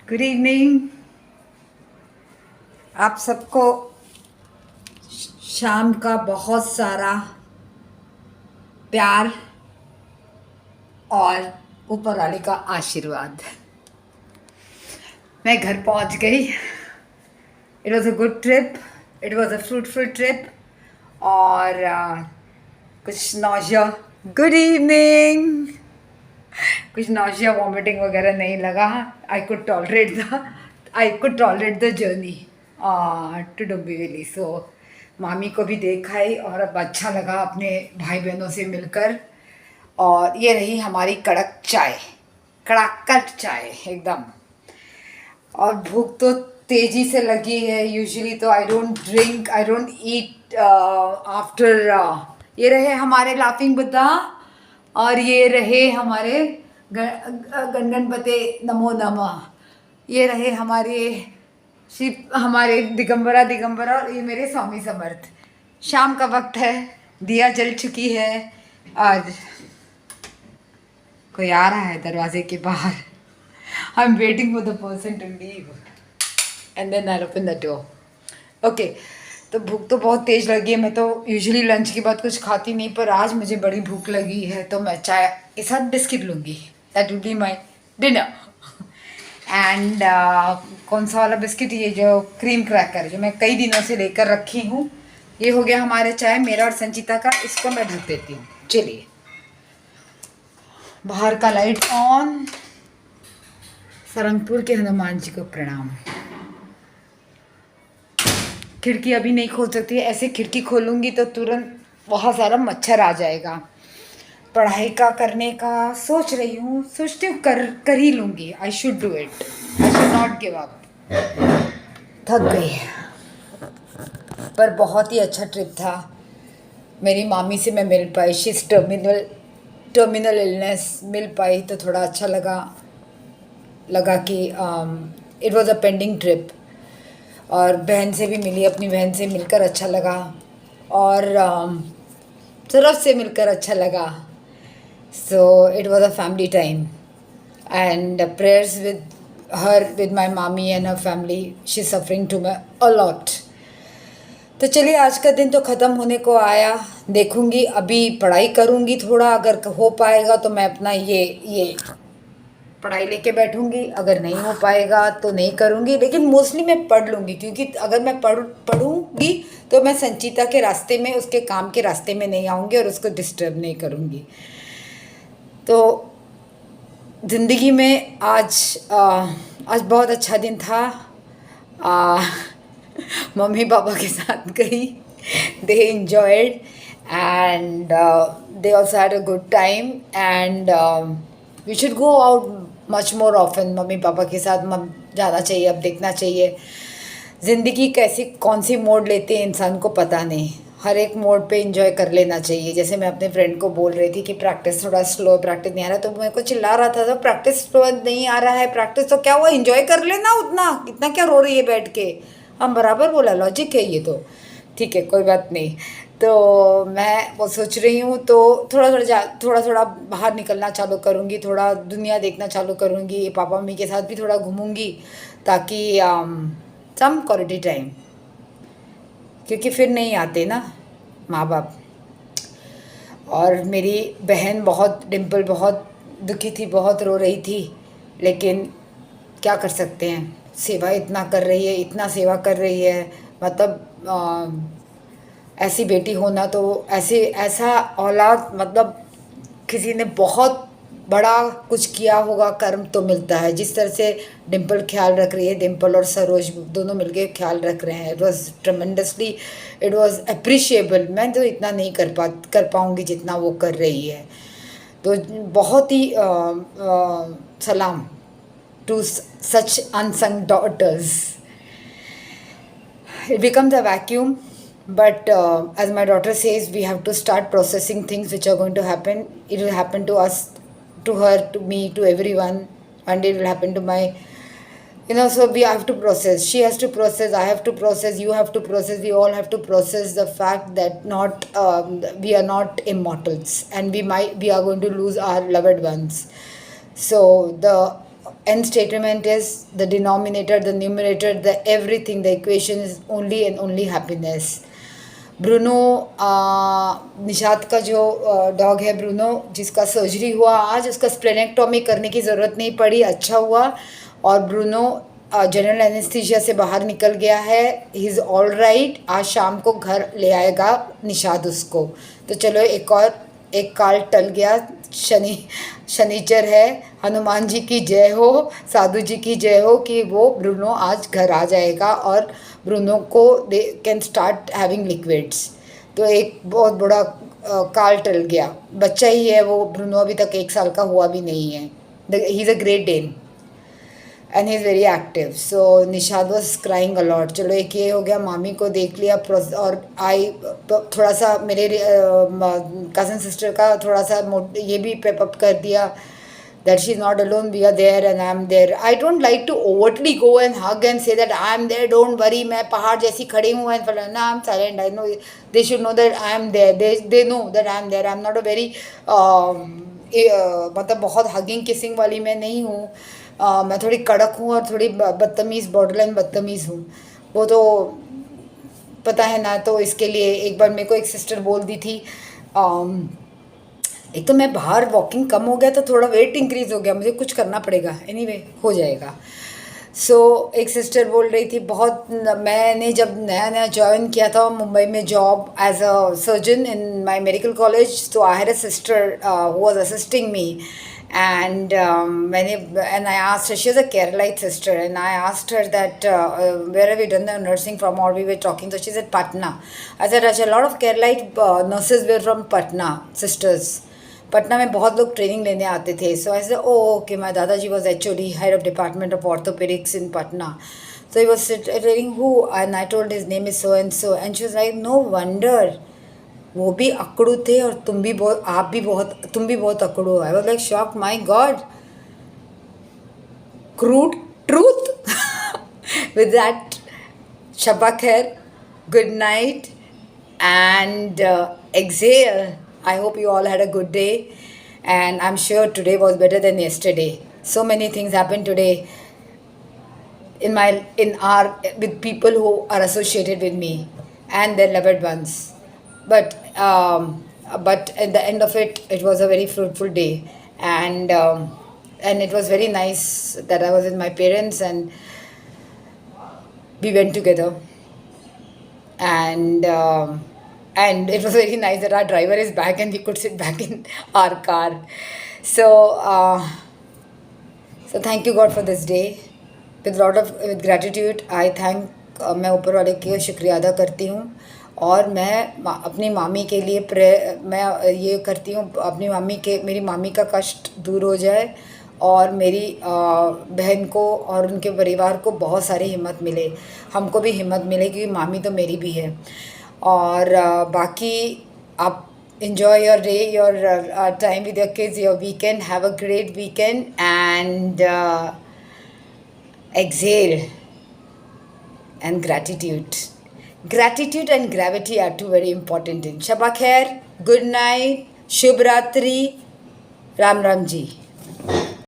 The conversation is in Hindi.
Good evening. आप सबको शाम का बहुत सारा प्यार और ऊपर वाले का आशीर्वाद। मैं घर पहुंच गई। It was a good trip, it was a fruitful trip. और कुछ नौशिया, गुड इवनिंग, कुछ नौशिया वॉमिटिंग वगैरह नहीं लगा। I could tolerate the journey to Dumbi valley. So मामी को भी देखा ही और अब अच्छा लगा अपने भाई बहनों से मिलकर। और ये रही हमारी कड़क चाय, कड़ाकट चाय एकदम। और भूख तो तेजी से लगी है। यूजुअली तो आई डोंट ईट आफ्टर। ये रहे हमारे लाफिंग बुद्धा और ये रहे हमारे गणगणपते नमो नमः। ये रहे हमारे शिव, हमारे दिगंबरा और ये मेरे स्वामी समर्थ। शाम का वक्त है, दिया जल चुकी है और कोई आ रहा है दरवाजे के बाहर। I am waiting for the person to leave and then I open the door. Okay, तो भूख तो बहुत तेज़ लगी है। मैं तो यूजुअली लंच के बाद कुछ खाती नहीं, पर आज मुझे बड़ी भूख लगी है तो मैं चाय के साथ बिस्किट लूँगी। That will be my dinner. And कौन सा वाला बिस्किट? ये जो क्रीम क्रैकर जो मैं कई दिनों से लेकर रखी हूँ। ये हो गया हमारे चाय, मेरा और संचिता का। इसको मैं ढक देती हूँ। चलिए, बाहर का लाइट ऑन। सरंगपुर के हनुमान जी को प्रणाम। खिड़की अभी नहीं खोल सकती, ऐसे खिड़की खोलूँगी तो तुरंत बहुत सारा मच्छर आ जाएगा। पढ़ाई का करने का सोच रही हूँ, सोचती हूँ कर ही लूँगी। I should do it, I should not give up. थक गई पर बहुत ही अच्छा ट्रिप था। मेरी मामी से मैं मिल पाई, शी इज़ टर्मिनल इलनेस। मिल पाई तो थोड़ा अच्छा लगा कि it was a pending trip. और बहन से भी मिली, अपनी बहन से मिलकर अच्छा लगा। और सौरभ से मिलकर अच्छा लगा। So it was a family time and prayers with her, with my mommy and her family. She's suffering too a lot. तो चलिए, आज का दिन तो ख़त्म होने को आया। देखूंगी, अभी पढ़ाई करूंगी थोड़ा। अगर हो पाएगा तो मैं अपना ये पढ़ाई लेके बैठूंगी। अगर नहीं हो पाएगा तो नहीं करूंगी, लेकिन मोस्टली मैं पढ़ लूँगी। क्योंकि अगर मैं पढ़ूंगी तो मैं संचिता के रास्ते में, उसके काम के रास्ते में नहीं आऊँगी और उसको डिस्टर्ब नहीं करूँगी। तो ज़िंदगी में आज बहुत अच्छा दिन था। मम्मी पापा के साथ गई, दे enjoyed and they also had a good time and we should go out much more often। Mummy papa के साथ जाना चाहिए, अब देखना चाहिए ज़िंदगी कैसी कौन सी मोड़ लेते हैं, इंसान को पता नहीं। हर एक मोड़ पे एंजॉय कर लेना चाहिए। जैसे मैं अपने फ्रेंड को बोल रही थी कि प्रैक्टिस थोड़ा स्लो, प्रैक्टिस नहीं आ रहा, तो मेरे को चिल्ला रहा था तो प्रैक्टिस स्लो नहीं आ रहा है, प्रैक्टिस तो क्या हुआ, एंजॉय कर लेना उतना, इतना क्या रो रही है बैठ के। हम बराबर बोला, लॉजिक है ये तो। ठीक है, कोई बात नहीं। तो मैं वो सोच रही हूँ, तो थोड़ा थोड़ा बाहर निकलना चालू करूँगी, थोड़ा दुनिया देखना चालू करूँगी। पापा मम्मी के साथ भी थोड़ा घूमूँगी ताकि सम क्वालिटी टाइम, क्योंकि फिर नहीं आते ना माँ बाप। और मेरी बहन डिम्पल बहुत दुखी थी, बहुत रो रही थी, लेकिन क्या कर सकते हैं, सेवा इतना कर रही है, इतना सेवा कर रही है। मतलब ऐसी बेटी होना तो ऐसा औलाद, मतलब किसी ने बहुत बड़ा कुछ किया होगा, कर्म तो मिलता है। जिस तरह से डिम्पल ख्याल रख रही है, डिम्पल और सरोज दोनों मिलके ख्याल रख रहे हैं। It was tremendously, it was appreciable. मैं तो इतना नहीं कर पाऊँगी जितना वो कर रही है। तो बहुत ही सलाम to such unsung daughters. It becomes a vacuum, but as my daughter says, we have to start processing things which are going to happen. It will happen to us, to her, to me, to everyone. One day it will happen to so we have to process. She has to process, I have to process, you have to process, we all have to process the fact that we are not immortals, and we are going to lose our loved ones. So the end statement is the denominator, the numerator, the everything, the equation is only and only happiness. Bruno Nishat का जो डॉग है ब्रूनो, जिसका सर्जरी हुआ आज, उसका स्प्लेनेक्टोमी करने की ज़रूरत नहीं पड़ी, अच्छा हुआ. और ब्रूनो जनरल एनेस्थीसिया से बाहर निकल गया है. He is all right. आज शाम को घर ले आएगा निशाद उसको. तो चलो एक काल टल गया. शनिचर है. हनुमान जी की जय हो, साधु जी की जय हो कि वो ब्रूनो आज घर आ जाएगा और ब्रूनो को they can start having liquids. तो एक बहुत बड़ा काल टल गया. बच्चा ही है वो ब्रूनो, अभी तक 1 साल का हुआ भी नहीं है. He is a great Dane and he is very active. So Nishad was crying a lot. चलो एक ये हो गया, मामी को देख लिया. और थोड़ा सा मेरे कज़न सिस्टर का थोड़ा सा ये भी पेप अप कर दिया that she's not alone, we are there and I'm there. I don't like to overtly go and hug and say that I'm there, don't worry, मैं पहाड़ जैसी खड़ी हूँ and no, I'm silent. I know they should know that I'm there. They know that I'm there. I'm not a very मतलब बहुत हगिंग किसिंग वाली मैं नहीं हूँ. मैं थोड़ी कड़क हूँ और थोड़ी बदतमीज़, बॉर्डरलाइन बदतमीज़ हूँ. वो तो पता है ना. तो इसके लिए एक बार मेरे को एक सिस्टर बोल दी थी, एक तो मैं बाहर वॉकिंग कम हो गया तो थोड़ा वेट इंक्रीज़ हो गया, मुझे कुछ करना पड़ेगा. एनीवे हो जाएगा. सो एक सिस्टर बोल रही थी बहुत, मैंने जब नया नया ज्वाइन किया था मुंबई में job as a surgeon in my medical college, तो I had a sister who was assisting me. And and I asked her, she was a Keralite sister, and I asked her that where have you done the nursing from, or we were talking. So she said Patna. I said, a lot of Keralite nurses were from Patna, sisters. Patna में बहुत लोग ट्रेनिंग लेने आते थे. सो ऐसे ओके, माई दादाजी was actually head of department of orthopaedics in Patna. So he was telling who, and I told his name is so and so, and she was like, no wonder, वो भी अकड़ू थे और तुम भी बहुत अकड़ू हो. I was like shocked, my God, crude truth. With that, Shabba khair, good night, and exhale. I hope you all had a good day, and I'm sure today was better than yesterday. So many things happened today with people who are associated with me and their loved ones. But at the end of it, it was a very fruitful day, and it was very nice that I was with my parents and we went together, and it was very nice that our driver is back and we could sit back in our car. So thank you God for this day. With gratitude, I thank मैं ऊपर वाले के शुक्रिया अदा करती हूँ. और मैं अपनी मामी के लिए मैं ये करती हूँ, मेरी मामी का कष्ट दूर हो जाए और मेरी बहन को और उनके परिवार को बहुत सारी हिम्मत मिले, हमको भी हिम्मत मिले, क्योंकि मामी तो मेरी भी है. और बाकी आप enjoy your day, your time with your kids, your weekend. Have a great weekend, and exhale. And gratitude and gravity are two very important things. Shabba khair, good night, Shubh Ratri, Ram Ram Ji.